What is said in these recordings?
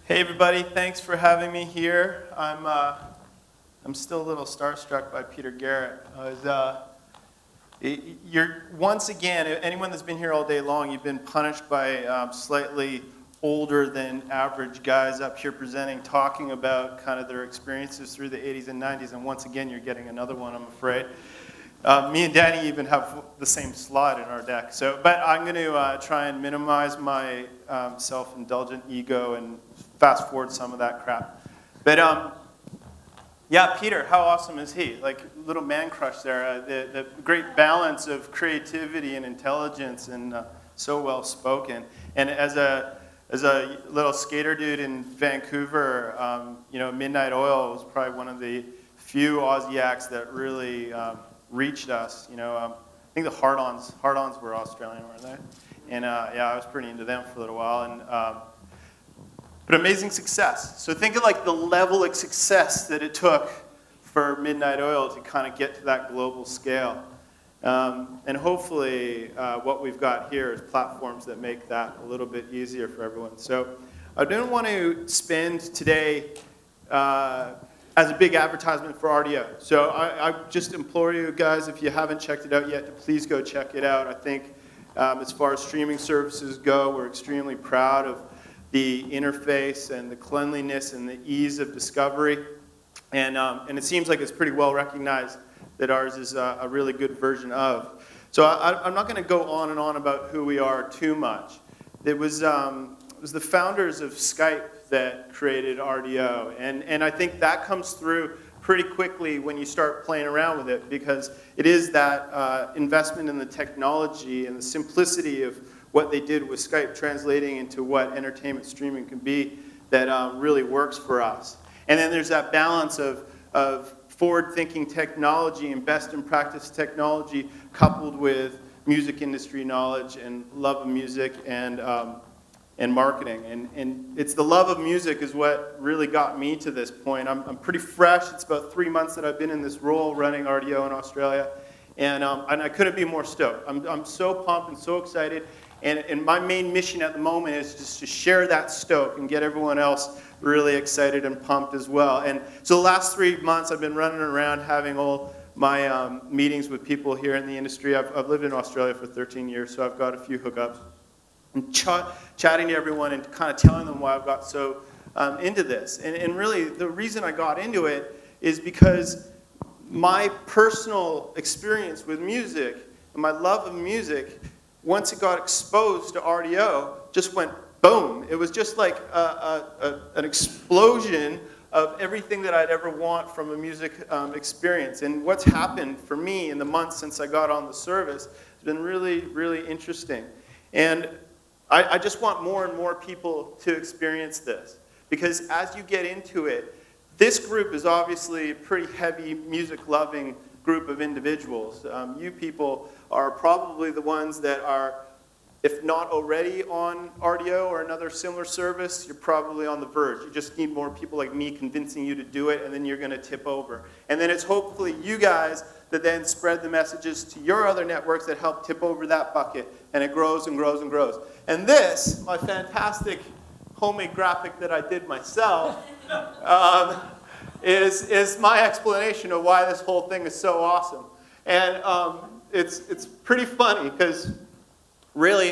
Hey everybody, thanks for having me here. I'm still a little starstruck by Peter Garrett. You're once again, anyone that's been here all day long, you've been punished by slightly older than average guys up here presenting, talking about kind of their experiences through the 80s and 90s, and once again you're getting another one, I'm afraid. Me and Danny even have the same slide in our deck. But I'm going to try and minimize my self-indulgent ego and fast forward some of that crap. But yeah, Peter, how awesome is he? Like little man crush there. The great balance of creativity and intelligence, and so well spoken. And as a little skater dude in Vancouver, Midnight Oil was probably one of the few Aussie acts that really reached us. I think the Hard-Ons were Australian, weren't they? And yeah, I was pretty into them for a little while. And but amazing success. So think of like the level of success that it took for Midnight Oil to kind of get to that global scale. And hopefully what we've got here is platforms that make that a little bit easier for everyone. So I didn't want to spend today as a big advertisement for Rdio. So I just implore you guys, if you haven't checked it out yet, to please go check it out. I think as far as streaming services go, we're extremely proud of the interface and the cleanliness and the ease of discovery. And it seems like it's pretty well recognized that ours is a really good version of. So I'm not going to go on and on about who we are too much. It was the founders of Skype that created Rdio. And I think that comes through pretty quickly when you start playing around with it, because it is that investment in the technology and the simplicity of what they did with Skype translating into what entertainment streaming can be that really works for us. And then there's that balance of forward-thinking technology and best-in-practice technology coupled with music industry knowledge and love of music and marketing. And it's the love of music is what really got me to this point. I'm pretty fresh. It's about 3 months that I've been in this role running Rdio in Australia. And I couldn't be more stoked. I'm so pumped and so excited. And my main mission at the moment is just to share that stoke and get everyone else really excited and pumped as well. And so the last 3 months I've been running around having all my meetings with people here in the industry. I've lived in Australia for 13 years, so I've got a few hookups. And chatting to everyone and kind of telling them why I've got so into this. And really the reason I got into it is because my personal experience with music and my love of music, once it got exposed to Rdio, just went boom. It was just like an explosion of everything that I'd ever want from a music experience. And what's happened for me in the months since I got on the service has been really, really interesting. And I just want more and more people to experience this. Because as you get into it, this group is obviously a pretty heavy music-loving group of individuals. You people are probably the ones that are, if not already on Rdio or another similar service, you're probably on the verge. You just need more people like me convincing you to do it, and then you're going to tip over. And then it's hopefully you guys that then spread the messages to your other networks that help tip over that bucket, and it grows and grows and grows. And this, my fantastic homemade graphic that I did myself, is my explanation of why this whole thing is so awesome. And it's pretty funny because really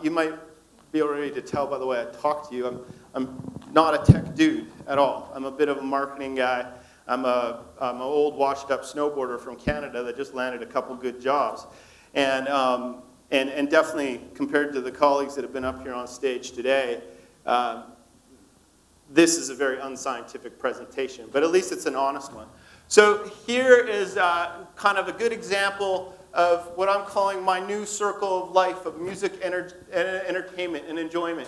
you might be already to tell by the way I talk to you, I'm not a tech dude at all. I'm a bit of a marketing guy. I'm an old washed up snowboarder from Canada that just landed a couple good jobs. And definitely compared to the colleagues that have been up here on stage today, this is a very unscientific presentation, but at least it's an honest one. So here is kind of a good example of what I'm calling my new circle of life of music, entertainment, and enjoyment.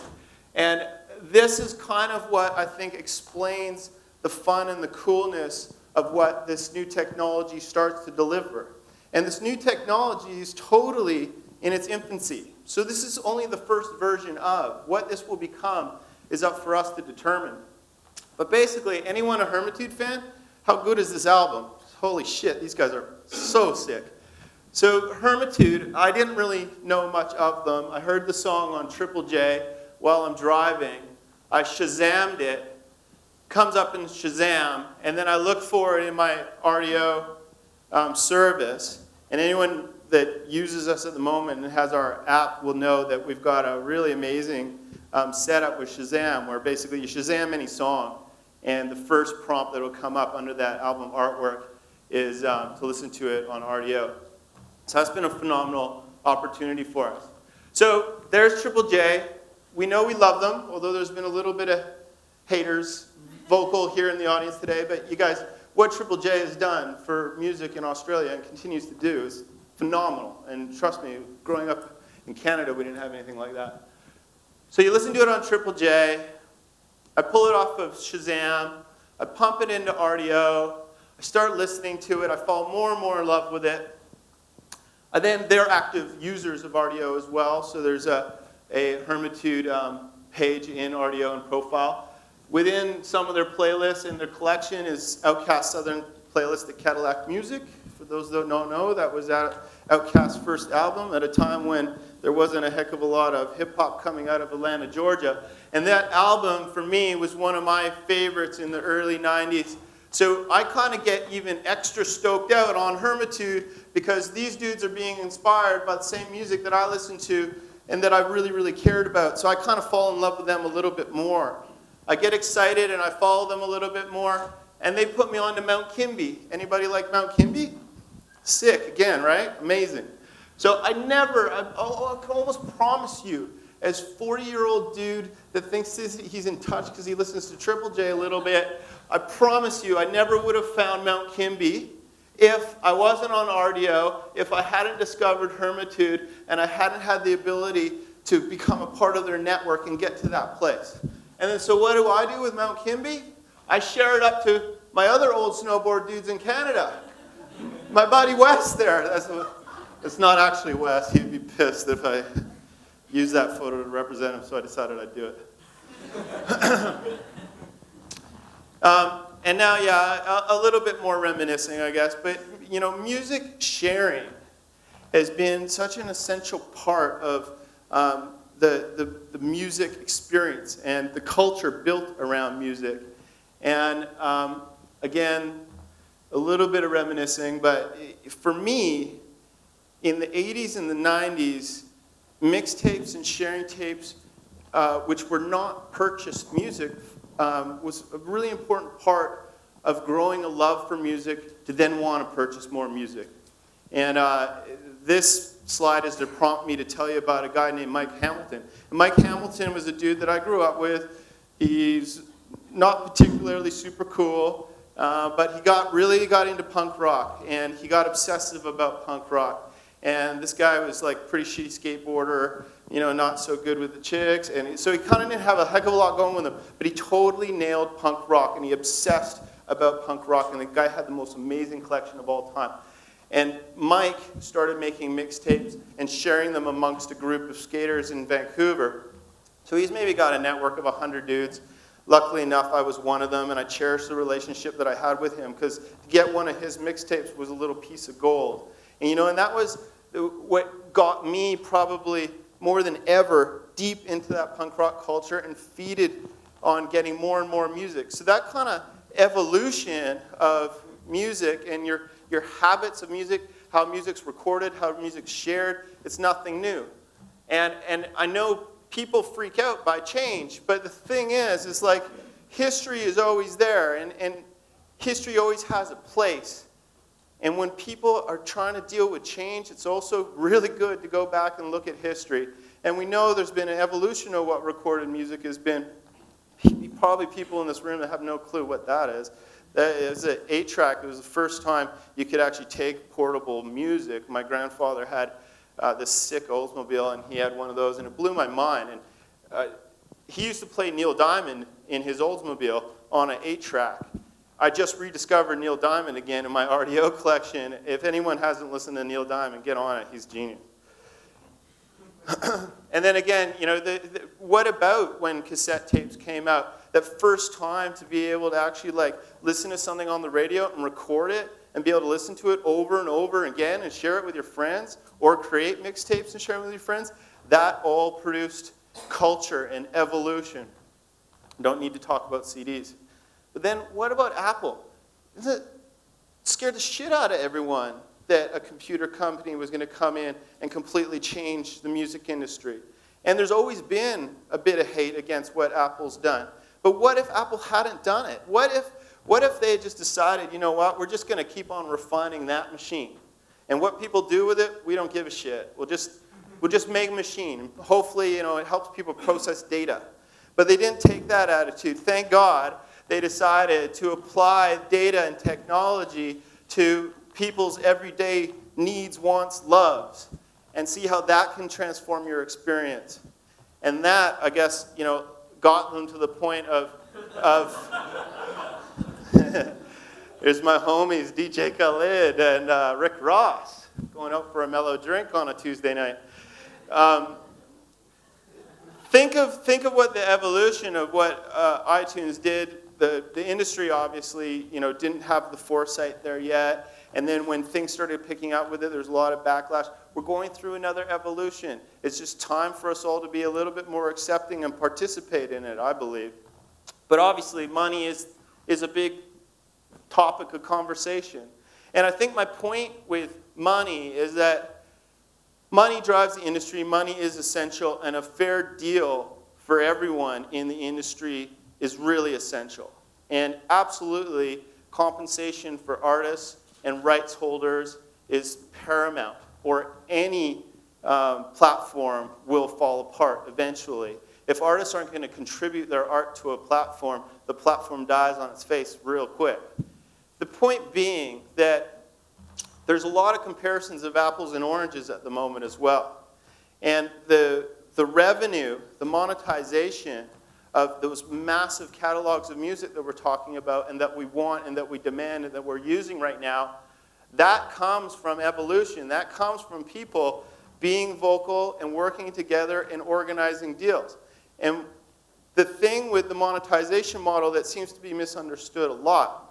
And this is kind of what I think explains the fun and the coolness of what this new technology starts to deliver. And this new technology is totally in its infancy. So this is only the first version of. What this will become is up for us to determine. But basically, anyone a Hermitude fan? How good is this album? Holy shit, these guys are so sick. So Hermitude, I didn't really know much of them. I heard the song on Triple J while I'm driving. I Shazammed it, comes up in Shazam, and then I look for it in my Rdio service. And anyone that uses us at the moment and has our app will know that we've got a really amazing setup with Shazam, where basically you Shazam any song, and the first prompt that will come up under that album artwork is to listen to it on Rdio. So that's been a phenomenal opportunity for us. So there's Triple J. We know we love them, although there's been a little bit of haters vocal here in the audience today. But you guys, what Triple J has done for music in Australia and continues to do is phenomenal. And trust me, growing up in Canada, we didn't have anything like that. So you listen to it on Triple J. I pull it off of Shazam. I pump it into Rdio. I start listening to it. I fall more and more in love with it. And then they're active users of Rdio as well. So there's a Hermitude page in Rdio and profile. Within some of their playlists in their collection is Outkast's Southern playlist, The Cadillac Music. For those that don't know, that was Outkast's first album at a time when there wasn't a heck of a lot of hip-hop coming out of Atlanta, Georgia. And that album, for me, was one of my favorites in the early 90s. So I kind of get even extra stoked out on Hermitude because these dudes are being inspired by the same music that I listen to and that I really, really cared about. So I kind of fall in love with them a little bit more. I get excited and I follow them a little bit more. And they put me on to Mount Kimby. Anybody like Mount Kimby? Sick, again, right? Amazing. So I can almost promise you, as 40-year-old dude that thinks he's in touch because he listens to Triple J a little bit, I promise you I never would have found Mount Kimby if I wasn't on Rdio, if I hadn't discovered Hermitude, and I hadn't had the ability to become a part of their network and get to that place. And then so what do I do with Mount Kimby? I share it up to my other old snowboard dudes in Canada. My buddy Wes there. It's not actually Wes. He'd be pissed if I used that photo to represent him, so I decided I'd do it. And now, yeah, a little bit more reminiscing, I guess. But, you know, music sharing has been such an essential part of the music experience and the culture built around music. And, again, a little bit of reminiscing, but for me, in the 80s and the 90s, mixtapes and sharing tapes, which were not purchased music, was a really important part of growing a love for music to then want to purchase more music. And this slide is to prompt me to tell you about a guy named Mike Hamilton. And Mike Hamilton was a dude that I grew up with. He's not particularly super cool, but he really got into punk rock, and he got obsessive about punk rock. And this guy was like pretty shitty skateboarder, you know, not so good with the chicks. And so he kind of didn't have a heck of a lot going with him, but he totally nailed punk rock, and he obsessed about punk rock, and the guy had the most amazing collection of all time. And Mike started making mixtapes and sharing them amongst a group of skaters in Vancouver. So he's maybe got a network of 100 dudes. Luckily enough, I was one of them, and I cherished the relationship that I had with him, because to get one of his mixtapes was a little piece of gold. And, you know, and that was what got me probably more than ever deep into that punk rock culture and feeded on getting more and more music. So that kind of evolution of music and your habits of music, how music's recorded, how music's shared, it's nothing new. And I know people freak out by change, but the thing is like history is always there, and history always has a place. And when people are trying to deal with change, it's also really good to go back and look at history. And we know there's been an evolution of what recorded music has been. Probably people in this room that have no clue what that is. That is an 8-track. It was the first time you could actually take portable music. My grandfather had this sick Oldsmobile, and he had one of those, and it blew my mind. And he used to play Neil Diamond in his Oldsmobile on an 8-track. I just rediscovered Neil Diamond again in my Rdio collection. If anyone hasn't listened to Neil Diamond, get on it. He's genius. And then again, you know, what about when cassette tapes came out? That first time to be able to actually like listen to something on the radio and record it and be able to listen to it over and over again and share it with your friends, or create mixtapes and share them with your friends, that all produced culture and evolution. Don't need to talk about CDs. But then what about Apple? It scared the shit out of everyone that a computer company was going to come in and completely change the music industry. And there's always been a bit of hate against what Apple's done. But what if Apple hadn't done it? What if they had just decided, you know what, we're just going to keep on refining that machine. And what people do with it, we don't give a shit. We'll just make a machine. Hopefully, it helps people process data. But they didn't take that attitude. Thank God they decided to apply data and technology to people's everyday needs, wants, loves, and see how that can transform your experience. And that, I guess, got them to the point of there's my homies, DJ Khaled and Rick Ross, going out for a mellow drink on a Tuesday night. Think of what the evolution of what iTunes did. The industry obviously, didn't have the foresight there yet. And then when things started picking up with it, there's a lot of backlash. We're going through another evolution. It's just time for us all to be a little bit more accepting and participate in it, I believe. But obviously, money is a big topic of conversation. And I think my point with money is that money drives the industry, money is essential, and a fair deal for everyone in the industry is really essential. And absolutely, compensation for artists and rights holders is paramount, or any platform will fall apart eventually. If artists aren't going to contribute their art to a platform, the platform dies on its face real quick. The point being that there's a lot of comparisons of apples and oranges at the moment as well. And the revenue, the monetization of those massive catalogs of music that we're talking about and that we want and that we demand and that we're using right now, that comes from evolution. That comes from people being vocal and working together and organizing deals. And the thing with the monetization model that seems to be misunderstood a lot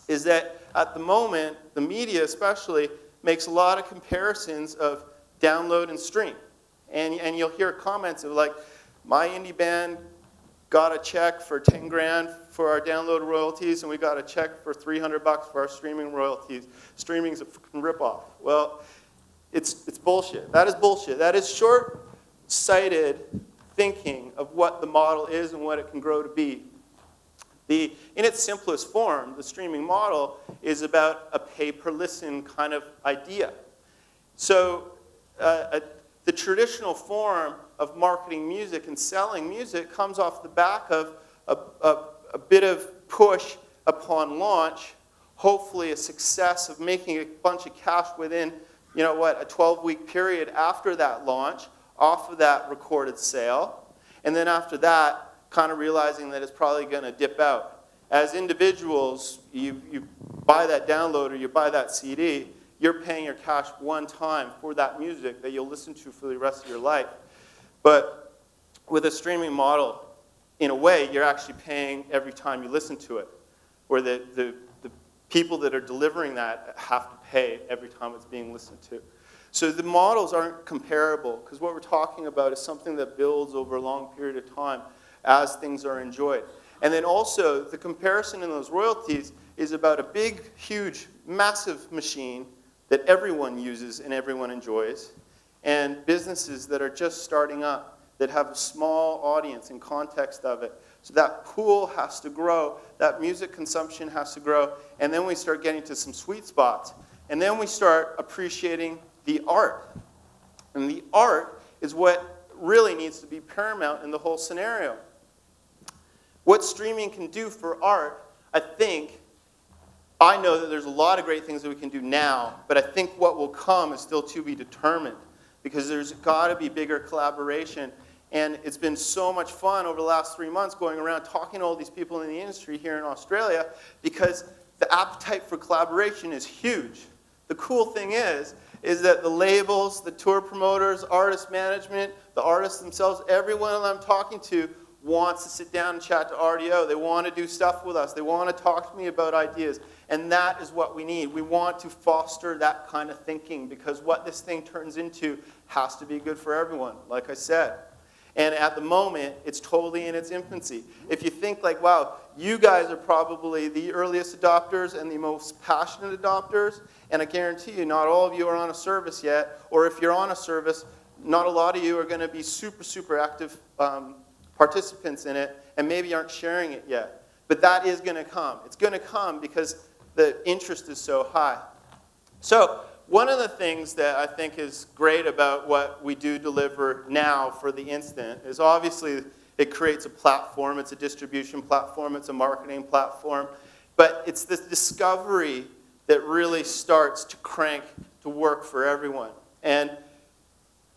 is that at the moment, the media especially makes a lot of comparisons of download and stream. And you'll hear comments of like, my indie band got a check for 10 grand for our download royalties, and we got a check for $300 for our streaming royalties. Streaming's a fucking ripoff. Well, it's bullshit. That is bullshit. That is short-sighted thinking of what the model is and what it can grow to be. In its simplest form, the streaming model is about a pay-per-listen kind of idea. So the traditional form of marketing music and selling music comes off the back of a bit of push upon launch, hopefully a success of making a bunch of cash within, a 12-week period after that launch, off of that recorded sale, and then after that, kind of realizing that it's probably going to dip out. As individuals, you buy that download or you buy that CD, you're paying your cash one time for that music that you'll listen to for the rest of your life. But with a streaming model, in a way, you're actually paying every time you listen to it, where the people that are delivering that have to pay every time it's being listened to. So the models aren't comparable, because what we're talking about is something that builds over a long period of time as things are enjoyed. And then also, the comparison in those royalties is about a big, huge, massive machine that everyone uses and everyone enjoys, and businesses that are just starting up, that have a small audience and context of it. So that pool has to grow, that music consumption has to grow, and then we start getting to some sweet spots. And then we start appreciating the art. And the art is what really needs to be paramount in the whole scenario. What streaming can do for art, I know that there's a lot of great things that we can do now, but I think what will come is still to be determined, because there's got to be bigger collaboration. And it's been so much fun over the last 3 months going around talking to all these people in the industry here in Australia, because the appetite for collaboration is huge. The cool thing is that the labels, the tour promoters, artist management, the artists themselves, everyone that I'm talking to wants to sit down and chat to Rdio. They want to do stuff with us. They want to talk to me about ideas. And that is what we need. We want to foster that kind of thinking, because what this thing turns into has to be good for everyone, like I said. And at the moment, it's totally in its infancy. If you think like, wow, you guys are probably the earliest adopters and the most passionate adopters, and I guarantee you not all of you are on a service yet, or if you're on a service, not a lot of you are going to be super, super active participants in it, and maybe aren't sharing it yet. But that is going to come. It's going to come because the interest is so high. So one of the things that I think is great about what we do deliver now for the instant is obviously it creates a platform. It's a distribution platform. It's a marketing platform. But it's this discovery that really starts to crank to work for everyone. And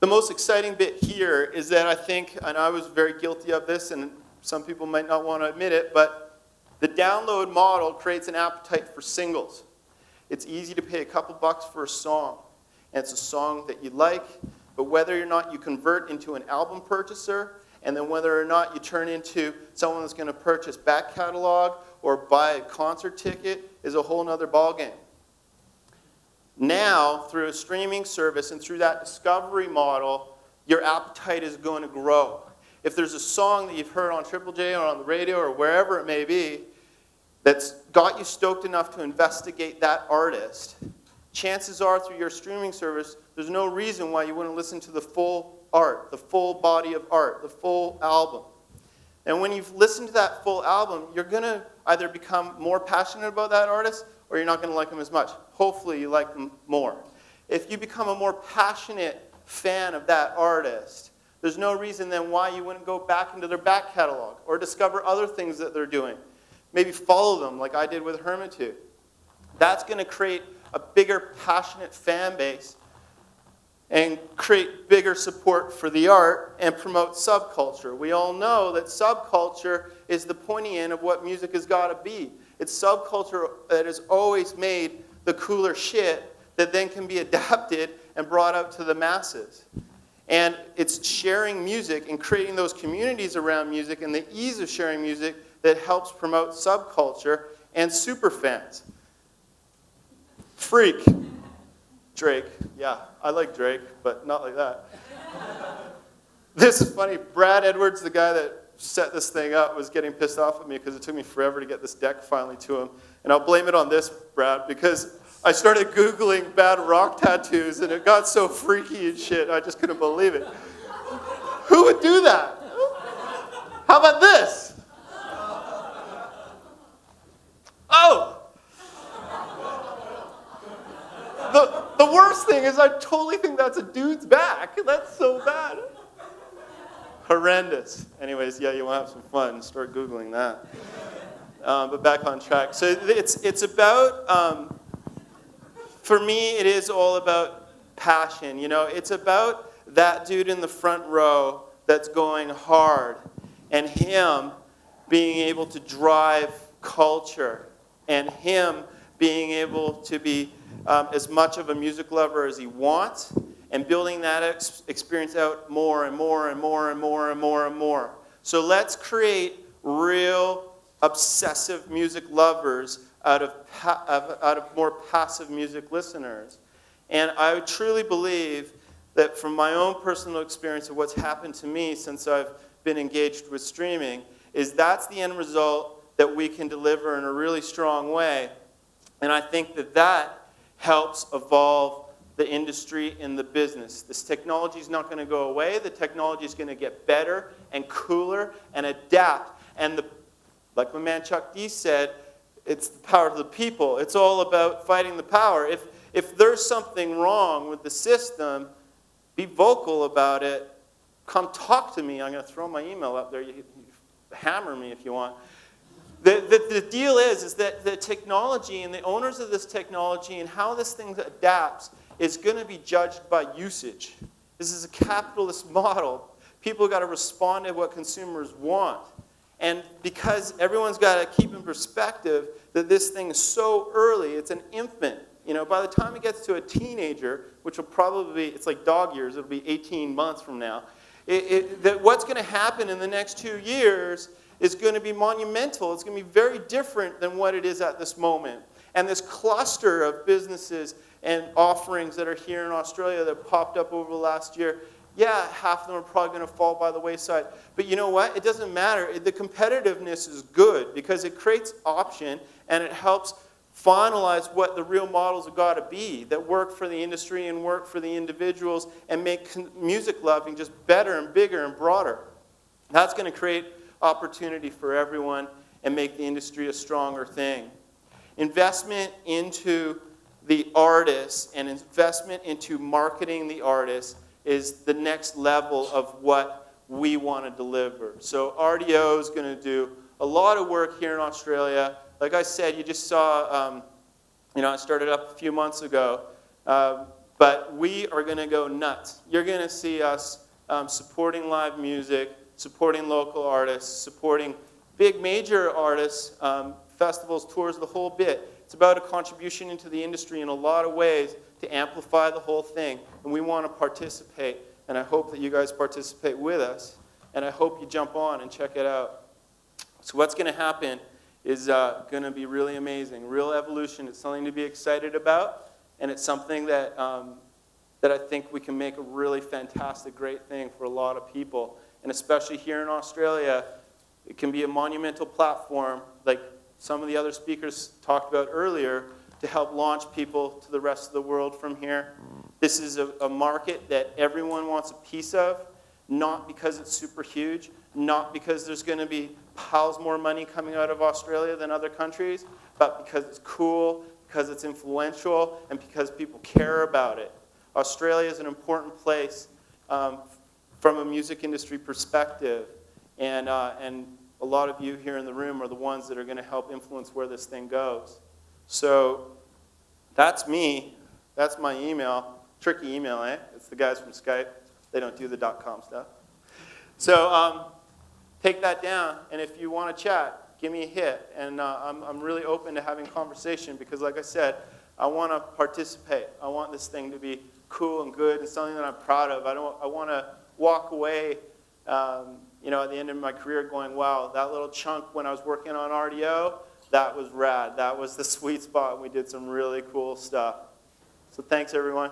the most exciting bit here is that I think, and I was very guilty of this, and some people might not want to admit it, but the download model creates an appetite for singles. It's easy to pay a couple bucks for a song, and it's a song that you like, but whether or not you convert into an album purchaser, and then whether or not you turn into someone that's going to purchase back catalog or buy a concert ticket is a whole other ballgame. Now, through a streaming service and through that discovery model, your appetite is going to grow. If there's a song that you've heard on Triple J or on the radio or wherever it may be that's got you stoked enough to investigate that artist, chances are through your streaming service, there's no reason why you wouldn't listen to the full art, the full body of art, the full album. And when you've listened to that full album, you're going to either become more passionate about that artist or you're not going to like them as much. Hopefully you like them more. If you become a more passionate fan of that artist, there's no reason then why you wouldn't go back into their back catalog or discover other things that they're doing. Maybe follow them like I did with Hermitude. That's going to create a bigger, passionate fan base and create bigger support for the art and promote subculture. We all know that subculture is the pointy end of what music has got to be. It's subculture that has always made the cooler shit that then can be adapted and brought out to the masses. And it's sharing music and creating those communities around music and the ease of sharing music that helps promote subculture and superfans. Freak. Drake. Yeah, I like Drake, but not like that. This is funny. Brad Edwards, the guy that set this thing up, was getting pissed off at me because it took me forever to get this deck finally to him. And I'll blame it on this, Brad, because I started Googling bad rock tattoos, and it got so freaky and shit, I just couldn't believe it. Who would do that? How about this? Oh! The worst thing is I totally think that's a dude's back. That's so bad. Horrendous. Anyways, yeah, you want to have some fun. Start Googling that. But back on track. So it's about, for me, it is all about passion. You know, it's about that dude in the front row that's going hard and him being able to drive culture and him being able to be as much of a music lover as he wants and building that experience out more and more and more and more and more and more. So let's create real obsessive music lovers out of more passive music listeners. And I truly believe that from my own personal experience of what's happened to me since I've been engaged with streaming, is that's the end result that we can deliver in a really strong way. And I think that that helps evolve the industry and the business. This technology is not going to go away. The technology is going to get better and cooler and adapt. And like my man Chuck D said, it's the power of the people. It's all about fighting the power. If there's something wrong with the system, be vocal about it. Come talk to me. I'm going to throw my email up there. You hammer me if you want. The deal is that the technology and the owners of this technology and how this thing adapts is going to be judged by usage. This is a capitalist model. People got to respond to what consumers want. And because everyone's got to keep in perspective that this thing is so early, it's an infant. You know, by the time it gets to a teenager, which will probably be, it's like dog years, it'll be 18 months from now, that what's going to happen in the next 2 years is going to be monumental. It's going to be very different than what it is at this moment. And this cluster of businesses and offerings that are here in Australia that popped up over the last year, Yeah, half of them are probably going to fall by the wayside. But you know what? It doesn't matter. The competitiveness is good because it creates option and it helps finalize what the real models have got to be that work for the industry and work for the individuals and make music loving just better and bigger and broader. That's going to create opportunity for everyone and make the industry a stronger thing. Investment into the artists and investment into marketing the artists is the next level of what we want to deliver. So Rdio is going to do a lot of work here in Australia. Like I said, you just saw, I started up a few months ago, but we are going to go nuts. You're going to see us supporting live music, supporting local artists, supporting big major artists, festivals, tours, the whole bit. It's about a contribution into the industry in a lot of ways to amplify the whole thing. And we want to participate, and I hope that you guys participate with us, and I hope you jump on and check it out. So what's going to happen is going to be really amazing. Real evolution. It's something to be excited about, and it's something that, that I think we can make a really fantastic, great thing for a lot of people. And especially here in Australia, it can be a monumental platform, like some of the other speakers talked about earlier, to help launch people to the rest of the world from here. This is a market that everyone wants a piece of, not because it's super huge, not because there's going to be piles more money coming out of Australia than other countries, but because it's cool, because it's influential, and because people care about it. Australia is an important place from a music industry perspective, and a lot of you here in the room are the ones that are going to help influence where this thing goes. So that's me. That's my email. Tricky email, eh? It's the guys from Skype. They don't do the .com stuff. So take that down, and if you want to chat, give me a hit. And I'm really open to having conversation because, like I said, I want to participate. I want this thing to be cool and good and something that I'm proud of. I want to walk away at the end of my career going, wow, that little chunk when I was working on Rdio, that was rad. That was the sweet spot, and we did some really cool stuff. So thanks, everyone.